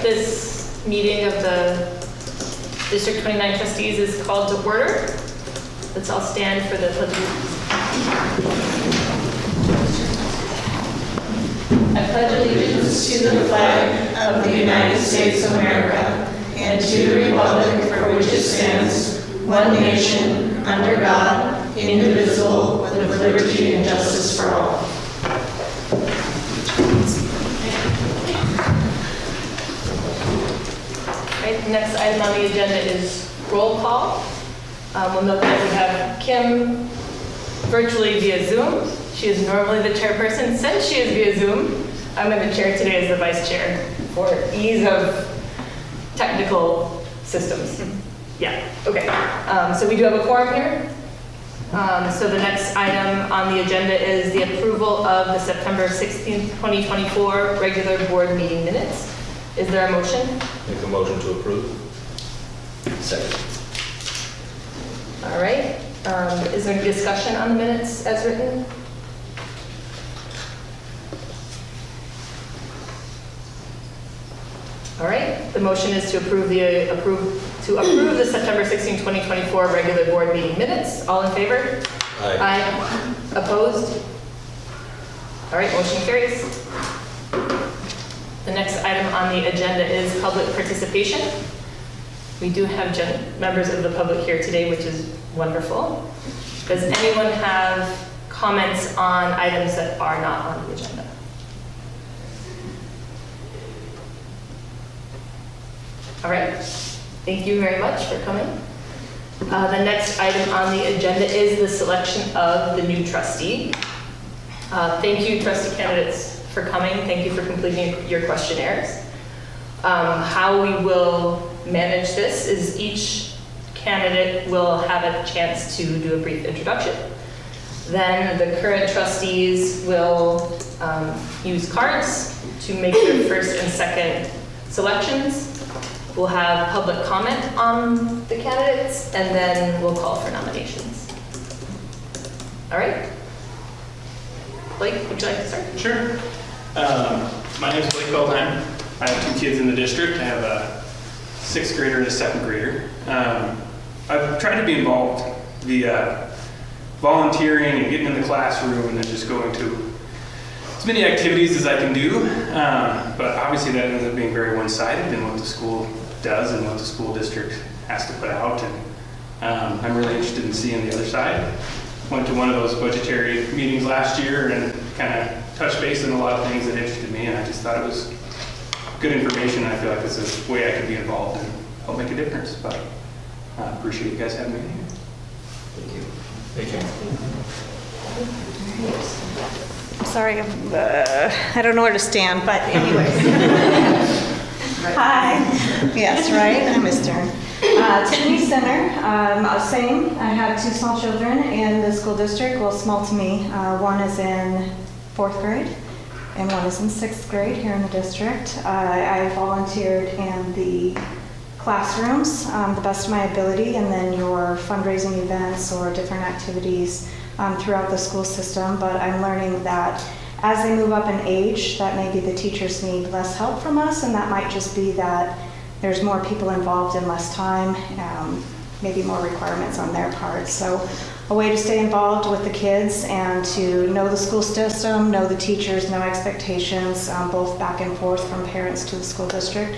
this meeting of the District 29 Trustees is called to order. Let's all stand for the pledge of allegiance. I pledge allegiance to the flag of the United States of America and to the republic for which it stands, one nation, under God, indivisible, with liberty and justice for all. Right, the next item on the agenda is roll call. We'll note that we have Kim virtually via Zoom. She is normally the chairperson. Since she is via Zoom, I'm going to chair today as the vice chair for ease of technical systems. Yeah, okay. So we do have a quorum here. So the next item on the agenda is the approval of the September 16th, 2024 regular board meeting minutes. Is there a motion? Make a motion to approve. Second. All right. Is there any discussion on the minutes as written? All right. The motion is to approve the September 16, 2024 regular board meeting minutes. All in favor? Aye. Aye. Opposed? All right. Motion carries. The next item on the agenda is public participation. We do have members of the public here today, which is wonderful. Does anyone have comments on items that are not on the agenda? All right, thank you very much for coming. The next item on the agenda is the selection of the new trustee. Thank you, trustee candidates, for coming. Thank you for completing your questionnaires. How we will manage this is each candidate will have a chance to do a brief introduction. Then the current trustees will use cards to make their first and second selections. We'll have public comment on the candidates, and then we'll call for nominations. All right. Blake, would you like to start? Sure. My name is Blake Feldheim. I have 2 kids in the district. I have a 6th grader and a 7th grader. I've tried to be involved via volunteering and getting in the classroom and then just going to as many activities as I can do. But obviously that ends up being very one-sided in what the school does and what the school district has to put out. And I'm really interested in seeing the other side. Went to one of those budgetary meetings last year and kind of touched base on a lot of things that interested me, and I just thought it was good information. I feel like this is a way I could be involved and help make a difference. But I appreciate you guys having me here. Thank you. Thank you. I'm sorry, I don't know where to stand, but anyways. Hi. Yes, right, I'm Mr. Tiffany Center, same. I have 2 small children in the school district, well, small to me. One is in 4th grade and one is in 6th grade here in the district. I volunteered in the classrooms, the best of my ability, and then your fundraising events or different activities throughout the school system. But I'm learning that as they move up in age, that maybe the teachers need less help from us, and that might just be that there's more people involved in less time, maybe more requirements on their part. So a way to stay involved with the kids and to know the school system, know the teachers, know expectations, both back and forth from parents to the school district.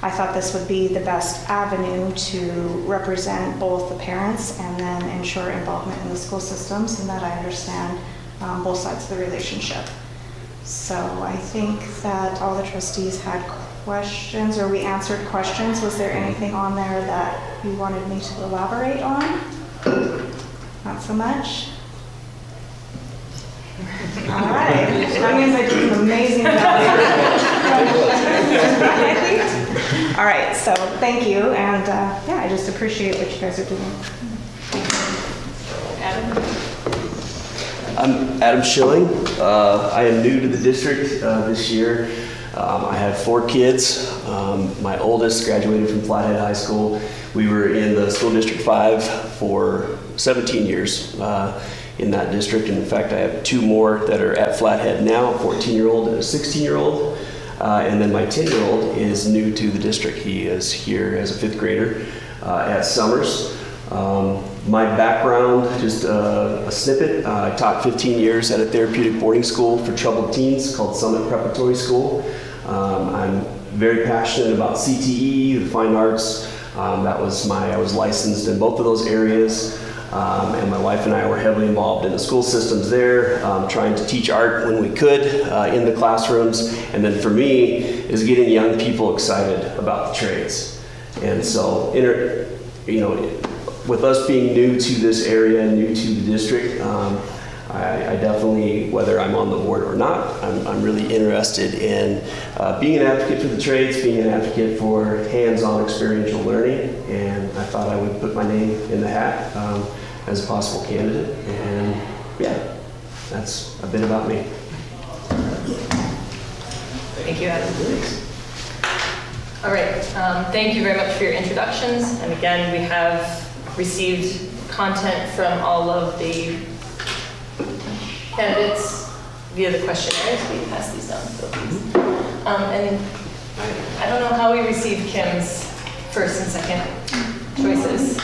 I thought this would be the best avenue to represent both the parents and then ensure involvement in the school systems and that I understand both sides of the relationship. So I think that all the trustees had questions, or we answered questions. Was there anything on there that you wanted me to elaborate on? Not so much? All right. That means I did an amazing job. All right, so thank you, and yeah, I just appreciate what you guys are doing. Adam? I'm Adam Schilling. I am new to the district this year. I have 4 kids. My oldest graduated from Flathead High School. We were in the school district 5 for 17 years in that district. And in fact, I have 2 more that are at Flathead now, a 14-year-old and a 16-year-old. And then my 10-year-old is new to the district. He is here as a 5th grader at Summers. My background, just a snippet. I taught 15 years at a therapeutic boarding school for troubled teens called Summit Preparatory School. I'm very passionate about CTE, the fine arts. I was licensed in both of those areas. And my wife and I were heavily involved in the school systems there, trying to teach art when we could in the classrooms. And then for me is getting young people excited about the trades. And so, with us being new to this area, new to the district, I definitely, whether I'm on the board or not, I'm really interested in being an advocate for the trades, being an advocate for hands-on experiential learning, and I thought I would put my name in the hat as a possible candidate, and yeah, that's a bit about me. Thank you, Adam. All right, thank you very much for your introductions, and again, we have received content from all of the candidates via the questionnaires. We pass these down to please. And I don't know how we received Kim's first and second choices.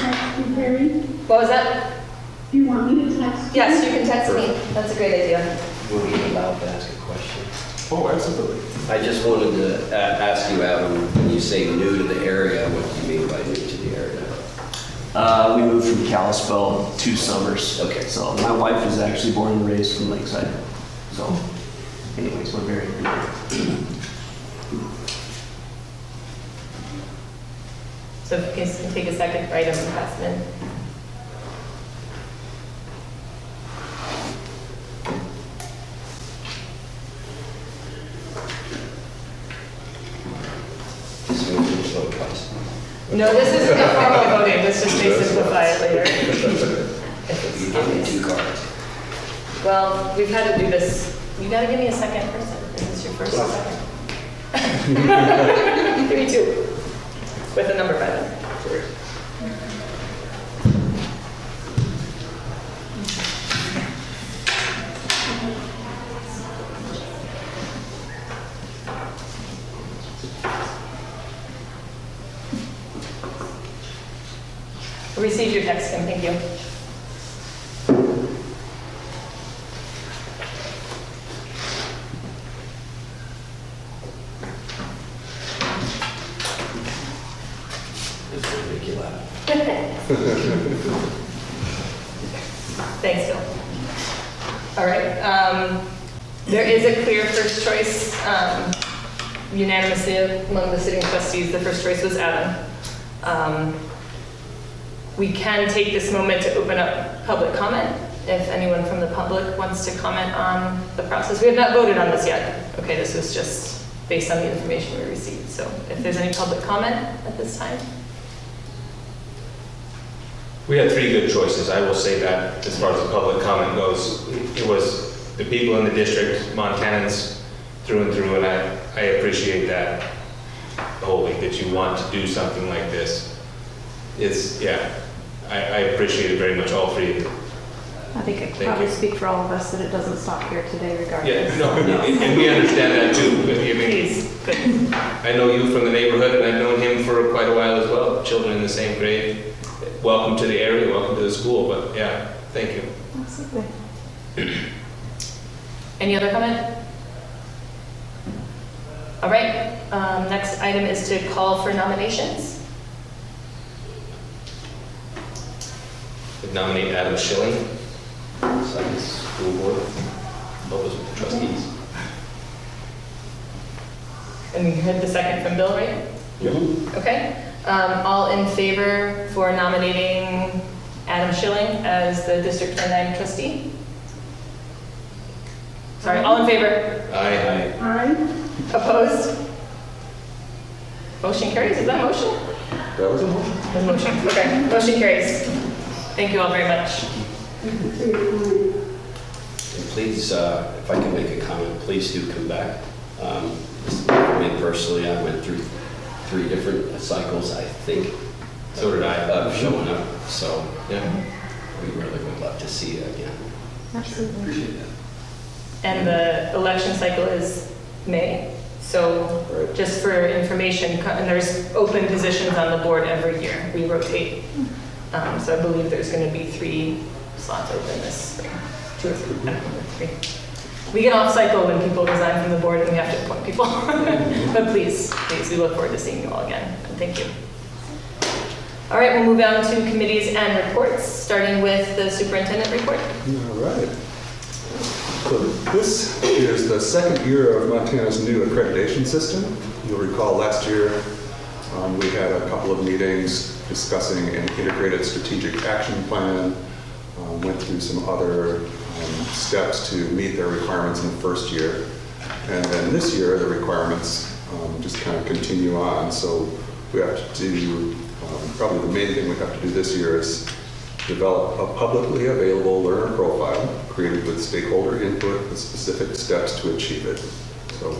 What was that? Do you want me to text you? Yes, you can text me. That's a great idea. Will you be allowed to ask a question? Oh, absolutely. I just wanted to ask you, Adam, when you say new to the area, what do you mean by new to the area? We moved from Kalispell to Summers. Okay. So my wife is actually born and raised from Lakeside. So anyways, we're very new. So if you can take a second, write them and pass them in. Just move to vote twice. No, this isn't a formal voting. This just may simplify it later. You give me 2 cards. Well, we've had to do this. You gotta give me a second person. Is this your first or second? Give me 2. With a number by them. Received your text, Kim. Thank you. This will make you laugh. Thanks, Bill. All right. There is a clear first choice. Unanimously among the sitting trustees, the first choice was Adam. We can take this moment to open up public comment if anyone from the public wants to comment on the process. We have not voted on this yet. Okay, this was just based on the information we received. So if there's any public comment at this time. We had 3 good choices. I will say that as far as the public comment goes, it was the people in the district, Montanans through and through, and I appreciate that wholly, that you want to do something like this. It's, yeah, I appreciate it very much, all 3 of you. I think I can Thank probably you. speak for all of us that it doesn't stop here today regardless. Yeah, no, and we understand that too. But, I mean, Please, good. I know you from the neighborhood, and I've known him for quite a while as well, children in the same grade. Welcome to the area, welcome to the school, but yeah, thank you. Absolutely. Any other comment? All right, next item is to call for nominations. I'd nominate Adam Schilling. Second school board. Help us with the trustees. And we heard the second from Bill, right? Okay. All in favor for nominating Adam Schilling as the District 29 trustee? Sorry, all in favor? Aye. Aye. Opposed? Motion carries, is that motion? That was a motion. That's motion, okay, motion carries. Thank you all very much. And please, if I can make a comment, please do come back. For me personally, I went through 3 different cycles, I think. So did I. Of showing up, so Yeah. we really would love to see you again. Absolutely. Appreciate that. And the election cycle is May? So Right. just for information, and there's open positions on the board every year. We rotate. So I believe there's going to be 3 slots open this spring. 2 or 3, I don't know, 3. We get off cycle when people resign from the board and we have to appoint people. But please, we look forward to seeing you all again. And thank you. All right, we'll move on to committees and reports, starting with the superintendent report. All right. So this is the second year of Montana's new accreditation system. You'll recall last year we had a couple of meetings discussing an integrated strategic action plan, went through some other steps to meet their requirements in the first year. And then this year, the requirements just kind of continue on. So we have to do, probably the main thing we have to do this year is develop a publicly available learner profile created with stakeholder input with specific steps to achieve it. So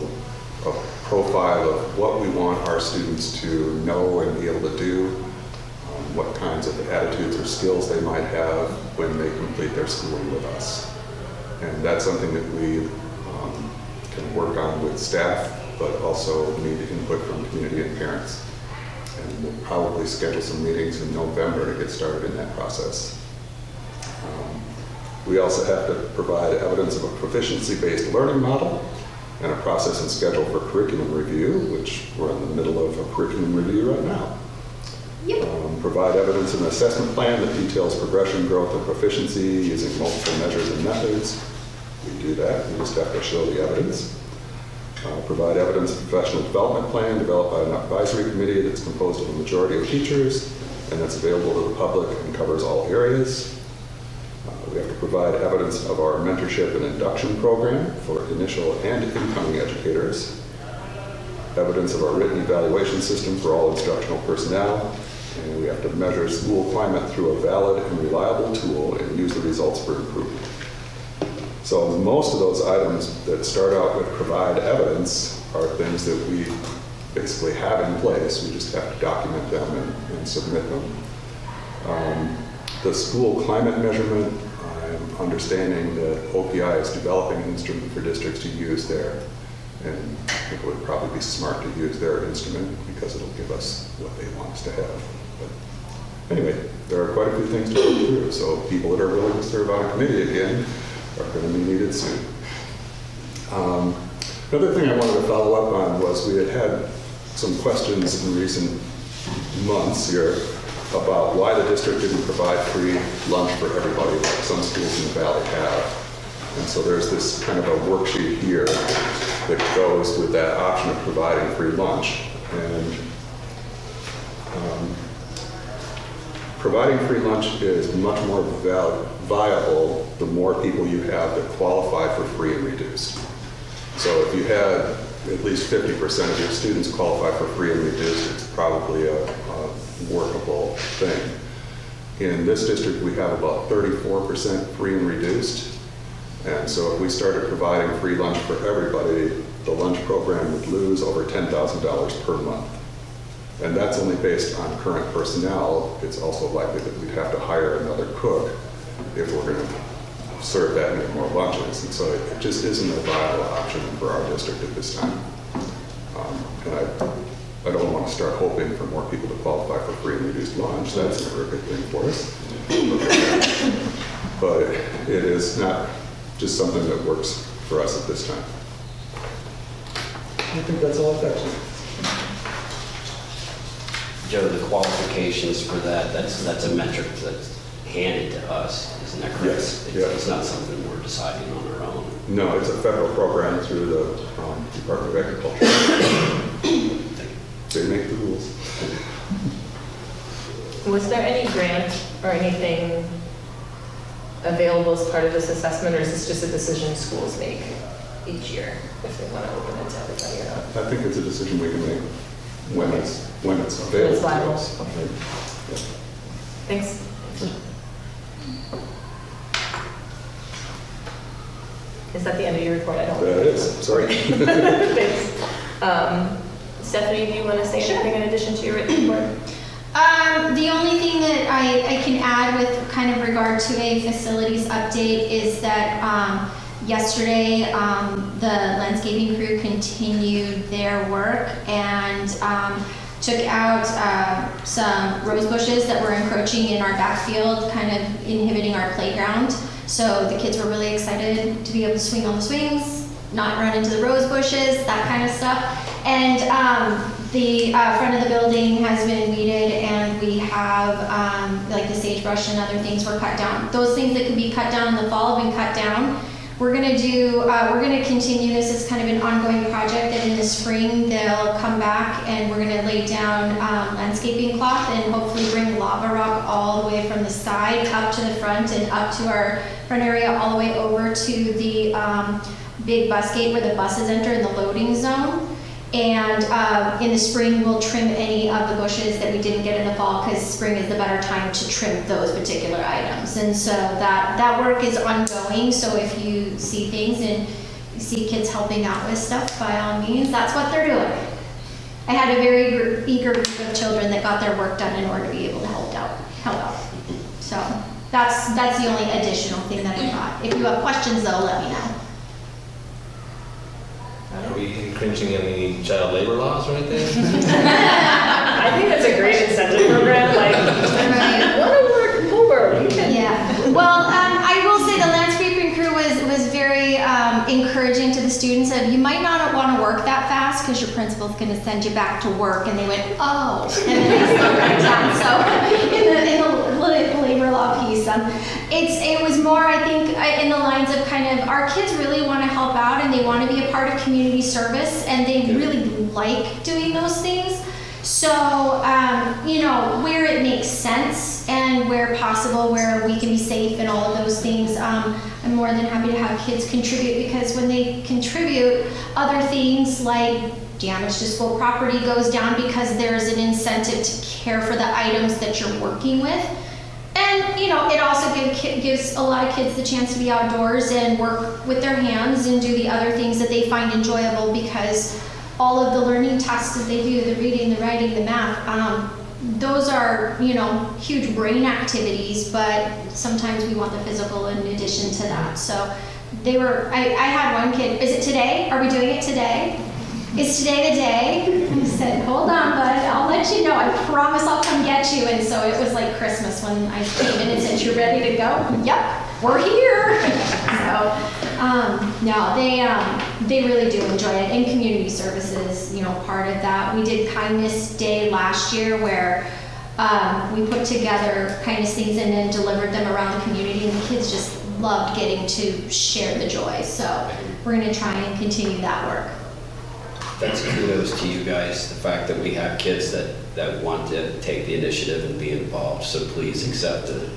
a profile of what we want our students to know and be able to do, what kinds of attitudes or skills they might have when they complete their schooling with us. And that's something that we can work on with staff, but also need input from community and parents. And we'll probably schedule some meetings in November to get started in that process. We also have to provide evidence of a proficiency-based learning model and a process and schedule for curriculum review, which we're in the middle of a curriculum review right now. Provide evidence of an assessment plan that details progression, growth, and proficiency using multiple measures and methods. We do that, we just have to show the evidence. Provide evidence of a professional development plan developed by an advisory committee that's composed of a majority of teachers and that's available to the public and covers all areas. We have to provide evidence of our mentorship and induction program for initial and incoming educators. Evidence of our written evaluation system for all instructional personnel. And we have to measure school climate through a valid and reliable tool and use the results for improvement. So most of those items that start out with provide evidence are things that we basically have in place. We just have to document them and submit them. The school climate measurement, I'm understanding that OPI is developing an instrument for districts to use there. And I think it would probably be smart to use their instrument because it'll give us what they want us to have. But anyway, there are quite a few things to go through. So people that are willing to serve on a committee again are going to be needed soon. Another thing I wanted to follow up on was we had some questions in recent months here about why the district didn't provide free lunch for everybody like some schools in the valley have. And so there's this kind of a worksheet here that goes with that option of providing free lunch. And providing free lunch is much more viable the more people you have that qualify for free and reduced. So if you had at least 50% of your students qualify for free and reduced, it's probably a workable thing. In this district, we have about 34% free and reduced. And so if we started providing free lunch for everybody, the lunch program would lose over $10,000 per month. And that's only based on current personnel. It's also likely that we'd have to hire another cook if we're going to serve that many more lunches. And so it just isn't a viable option for our district at this time. And I don't want to start hoping for more people to qualify for free and reduced lunch. That's never a good thing for us. But it is not just something that works for us at this time. I think that's all I've got. Joe, the qualifications for that, that's a metric that's handed to us, isn't that correct? Yes. It's not something we're deciding on our own. No, it's a federal program through the Department of Agriculture. They make the rules. Was there any grant or anything available as part of this assessment, or is this just a decision schools make each year if they want to open it to everybody or not? I think it's a decision we can make when it's available It's viable. to us. Okay. Yeah. Thanks. Is that the end of your report? I don't. That is, sorry. Thanks. Stephanie, do you want to say anything in addition to your written report? The only thing that I can add with kind of regard to a facilities update is that Yesterday, the landscaping crew continued their work and took out some rose bushes that were encroaching in our backfield, kind of inhibiting our playground. So the kids were really excited to be able to swing on the swings, not run into the rose bushes, that kind of stuff. And the front of the building has been weeded, and we have like the sagebrush and other things were cut down. Those things that could be cut down in the fall have been cut down. We're gonna continue this as kind of an ongoing project, that in the spring they'll come back and we're gonna lay down landscaping cloth and hopefully bring lava rock all the way from the side up to the front and up to our front area, all the way over to the big bus gate where the buses enter in the loading zone. And in the spring, we'll trim any of the bushes that we didn't get in the fall, because spring is the better time to trim those particular items. And so that work is ongoing. So if you see things and you see kids helping out with stuff, by all means, that's what they're doing. I had a very eager group of children that got their work done in order to be able to help out. So that's the only additional thing that I got. If you have questions, though, let me know. Are we infringing any child labor laws right there? I think that's a great incentive program, like, want to work over, you can. Yeah, well, I will say the landscaping crew was very encouraging to the students of, you might not want to work that fast because your principal's going to send you back to work, and they went, oh, and then they slowed right down. So in the labor law piece, it was more, I think, in the lines of kind of, our kids really want to help out and they want to be a part of community service, and they really like doing those things. So, where it makes sense and where possible, where we can be safe and all of those things, I'm more than happy to have kids contribute, because when they contribute, other things like damage to school property goes down, because there's an incentive to care for the items that you're working with. And, it also gives a lot of kids the chance to be outdoors and work with their hands and do the other things that they find enjoyable, because all of the learning tasks that they do, the reading, the writing, the math, those are, huge brain activities, but sometimes we want the physical in addition to that. So I had one kid, is it today? Are we doing it today? Is today the day? I said, hold on, bud, I'll let you know. I promise I'll come get you. And so it was like Christmas when I came in and said, you're ready to go? Yep, we're here. So, no, they really do enjoy it. And community services, part of that. We did Kindness Day last year, where we put together kindness things and then delivered them around the community, and the kids just loved getting to share the joy. So we're going to try and continue that work. That's kudos to you guys, the fact that we have kids that want to take the initiative and be involved. So please accept the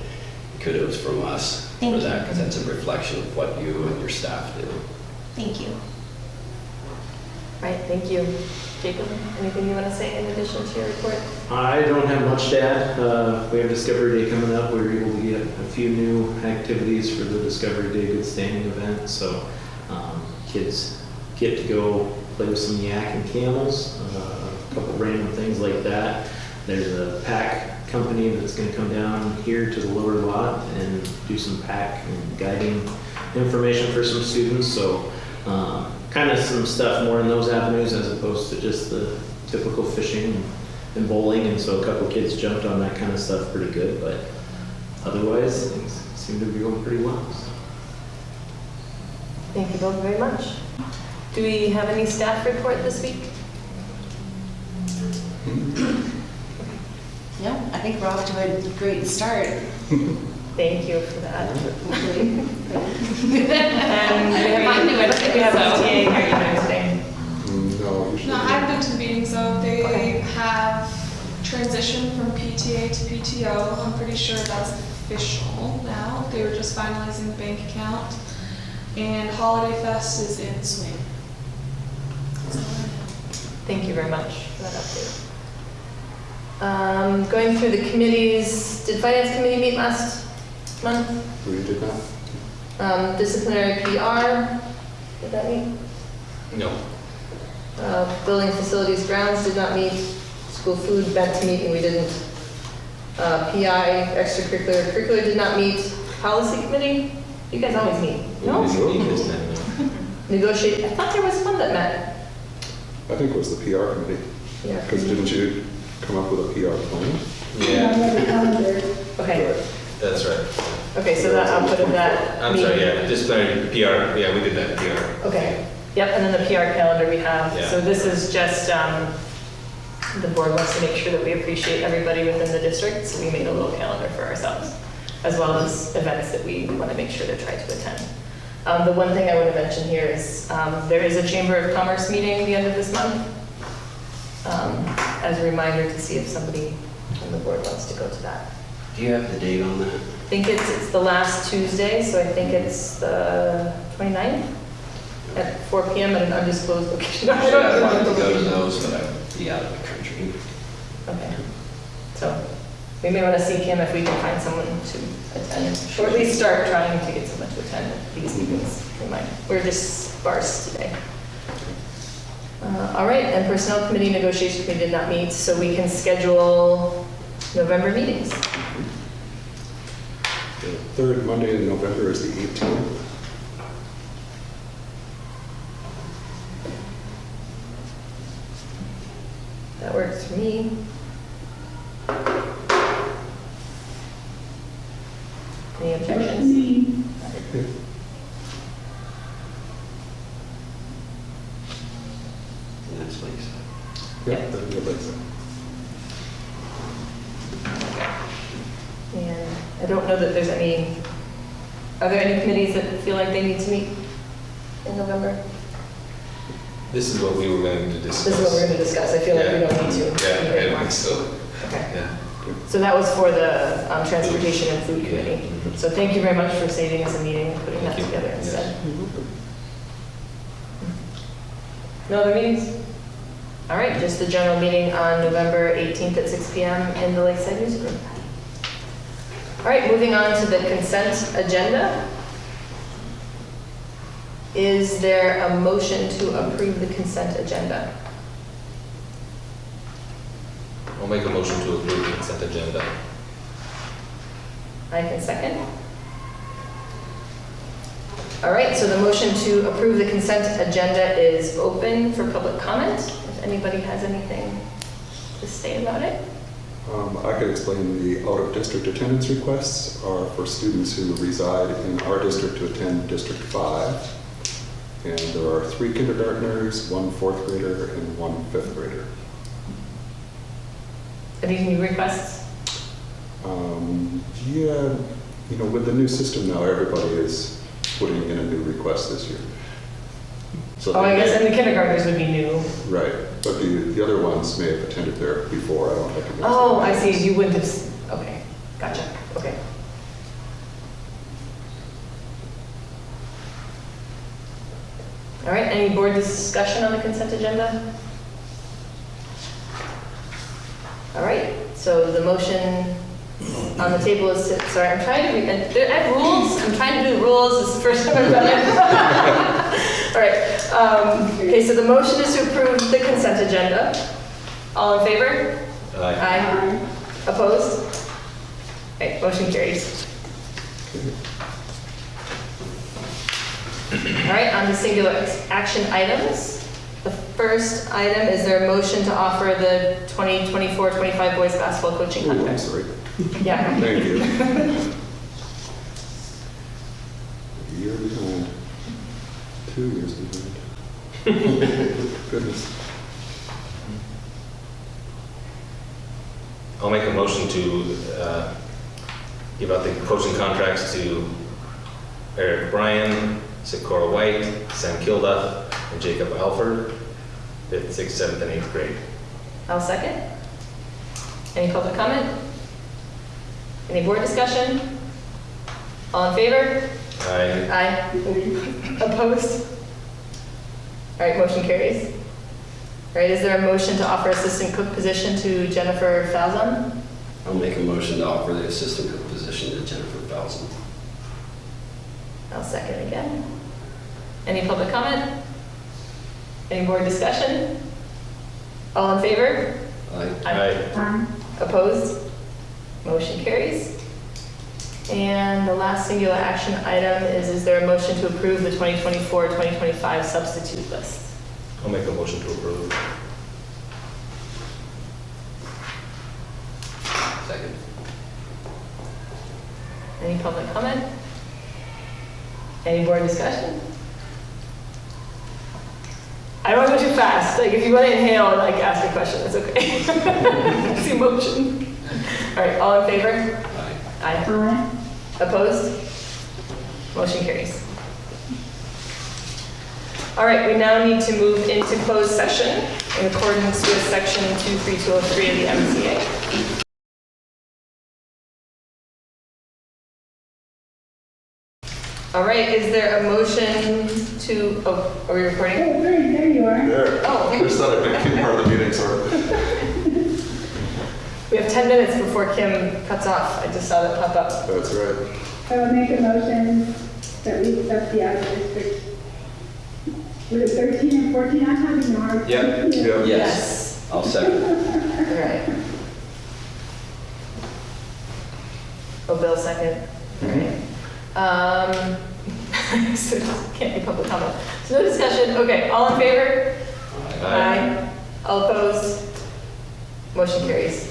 kudos from us for that, because that's a reflection of what you and your staff do. Thank you. Right, thank you. Jacob, anything you want to say in addition to your report? I don't have much to add. We have Discovery Day coming up. We were able to get a few new activities for the Discovery Day Good Standing event. So kids get to go play with some yak and camels, a couple random things like that. There's a pack company that's going to come down here to the lower lot and do some pack and guiding information for some students. So kind of some stuff more in those avenues as opposed to just the typical fishing and bowling. And so a couple kids jumped on that kind of stuff pretty good, but otherwise things seem to be going pretty well. So. Thank you both very much. Do we have any staff report this week? No, I think we're off to a great start. Thank you for that. And we have a TA here either today. No, usually. No, I've been to the meetings though. They have transitioned from PTA to PTO. I'm pretty sure that's official now. They were just finalizing the bank account. And Holiday Fest is in swing. Thank you very much for that update. Going through the committees, did Finance Committee meet last month? We did not. Disciplinary PR, did that meet? No. Building Facilities Grounds did not meet. School Food bent to meet and we didn't. PI, Extracurricular Curricular did not meet. Policy Committee? You guys always meet. No? We need this time. Negotiate, I thought there was one that met. I think it was the PR committee. Yeah. Because didn't you come up with a PR plan? Yeah, Okay, Right. that's right. okay, so that, I'll put in that. I'm sorry, meeting. yeah, disciplinary PR, yeah, we did that PR. Okay, yep, and then the PR calendar we have. Yeah. So this is just, the board wants to make sure that we appreciate everybody within the district, so we made a little calendar for ourselves, as well as events that we want to make sure to try to attend. The one thing I want to mention here is, there is a Chamber of Commerce meeting the end of this month, as a reminder to see if somebody on the board wants to go to that. Do you have the date on that? I think it's the last Tuesday, so I think it's the 29th at 4 p.m. at an undisclosed location. I don't I'd know like the to go to location. those, but I'd be out of the country. Okay, so we may want to seek him if we can find someone to attend, or at least start trying to get someone to attend these meetings. We're just sparse today. All right, and Personnel Committee negotiation committee did not meet, so we can schedule November meetings. The third Monday in November is the 18th. That works for me. Any objections? Next week. Yeah, that'd be amazing. And I don't know that there's any, are there any committees that feel like they need to meet in November? This is what we were going to discuss. This is what we're going to discuss. I feel like we don't need to. Yeah, I don't think so. Okay. Yeah. So that was for the Transportation and Food Committee. So thank you very much for saving us a meeting and putting that Thank you. together instead. No other meetings? All right, just the general meeting on November 18th at 6 p.m. in the Lakeside Newsroom. All right, moving on to the consent agenda. Is there a motion to approve the consent agenda? I'll make a motion to approve the consent agenda. I can second. All right, so the motion to approve the consent agenda is open for public comment. If anybody has anything to say about it. I could explain the out-of-district attendance requests are for students who reside in our district to attend District 5. And there are 3 kindergartners, 1 4th grader, and 1 5th grader. Are these new requests? Yeah, you know, with the new system now, everybody is putting in a new request this year. So Oh, I they guess, may- and the kindergartners would be new. Right, but the other ones may have attended there before, I don't recognize. Oh, their I see, names. you wouldn't have, okay, gotcha, okay. All right, any board discussion on the consent agenda? All right, so the motion on the table is, sorry, I'm trying to, I have rules, I'm trying to do rules, this is the first time I've done it. All right, okay, so the motion is to approve the consent agenda. All in favor? Aye. Opposed? All right, motion carries. All right, on to singular action items. The first item, is there a motion to offer the 2024-25 boys basketball coaching Oh, I'm contract? sorry. Yeah. Thank you. A year behind. 2 years behind. Goodness. I'll make a motion to give out the coaching contracts to Eric Bryan, Sikora White, Sam Kilduff, and Jacob Alford, 5th, 6th, 7th, and 8th grade. I'll second. Any public comment? Any board discussion? All in favor? Aye. Aye. Opposed? All right, motion carries. All right, is there a motion to offer assistant cook position to Jennifer Falzon? I'll make a motion to offer the assistant cook position to Jennifer Falzon. I'll second again. Any public comment? Any board discussion? All in favor? Aye. Aye. Opposed? Motion carries. And the last singular action item is there a motion to approve the 2024-2025 substitute list? I'll make a motion to approve. Second. Any public comment? Any board discussion? I don't want to go too fast. Like, if you want to inhale and like ask a question, that's okay. It's emotion. All right, all in favor? Aye. Aye. Opposed? Motion carries. All right, we now need to move into closed session in accordance with section 23203 of the MCA. All right, is there a motion to, oh, are we recording? Oh, great, there you are. There. Oh. Just thought I'd keep part of the meeting, sorry. We have 10 minutes before Kim cuts off. I just saw that pop up. That's right. I would make a motion that we accept the out of district. Was it 13 and 14? I'm having a hard Yep. time. Yep. Yes. I'll second. All right. Oh, Bill second. All right. So can't be public comment. So no discussion. Okay, all in favor? Aye. All opposed? Motion carries.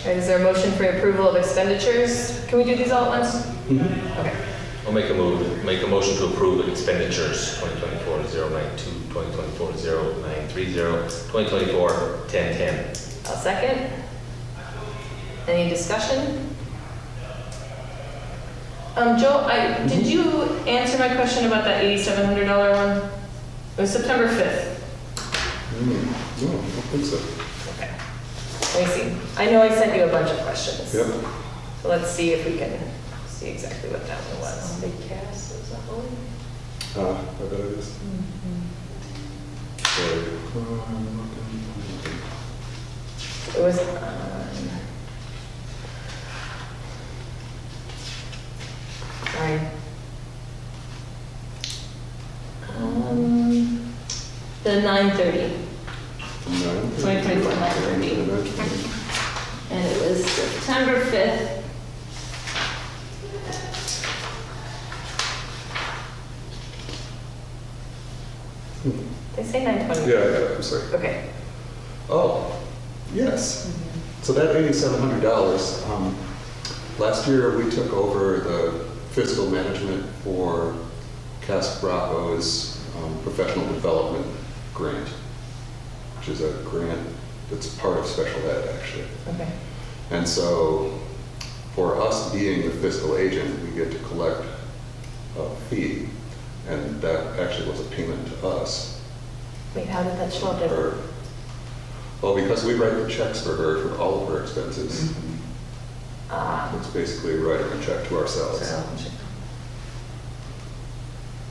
All right, is there a motion for approval of expenditures? Can we do these all at once? Okay. I'll make a motion to approve expenditures 2024-092, 2024-0930, 2024-1010. I'll second. Any discussion? Joe, did you answer my question about that $8,700 one? It was September 5th. No, I don't think so. Okay. Let me see. I know I sent you a bunch of questions. Yep. So let's see if we can see exactly what that one was. Big cast, was that one? I bet it is. Sorry. It was sorry. The 9:30. 2024 9:30. And it was September 5th. They say 9:20. Yeah, I'm sorry. Okay. Oh, yes. So that $8,700, last year we took over the fiscal management for Casa Bravo's professional development grant, which is a grant that's part of special ed, actually. Okay. And so for us being the fiscal agent, we get to collect a fee, and that actually was a payment to us. Wait, how did that show up? Or, well, because we write the checks for her for all of her expenses. It's basically writing a check to ourselves.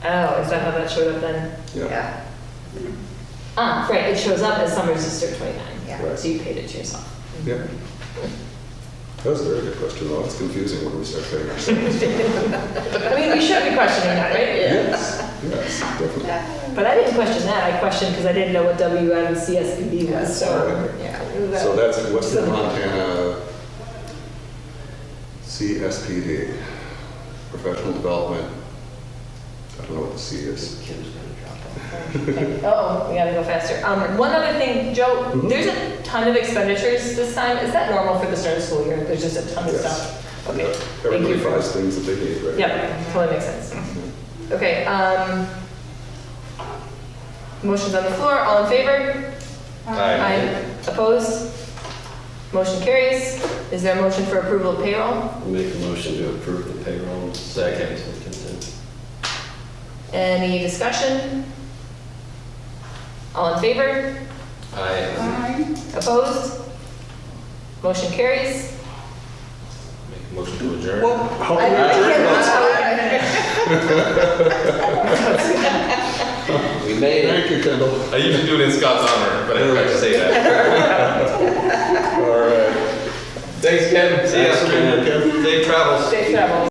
Oh, is that how that showed up then? Yeah. Right, it shows up as Summer's District 29. Yeah. Right. So you paid it to yourself. Yeah. That was a very good question, though. It's confusing when we start paying ourselves. I mean, we should be questioning that, right? Yes, definitely. But I didn't question that. I questioned because I didn't know what WMCSPD was. So, Right. yeah. So that's Western Montana CSPD, professional development. I don't know what the C is. Okay. Oh, we gotta go faster. One other thing, Joe, there's a ton of expenditures this time. Is that normal for the start of school year? There's just a ton of stuff. Okay. Yeah. Thank Everybody you. buys things that they need, right? Yep, totally makes sense. Okay, motion's on the floor. All in favor? Aye. Opposed? Motion carries. Is there a motion for approval of payroll? I'll make a motion to approve the payroll. Second. Any discussion? All in favor? Aye. Opposed? Motion carries. Make a motion to adjourn. We made it. Thank you, Kendall. I usually do it in Scott's honor, but I forgot to say that. All right. Thanks, Ken. See ya. Thanks, Ken. Safe travels. Safe travels.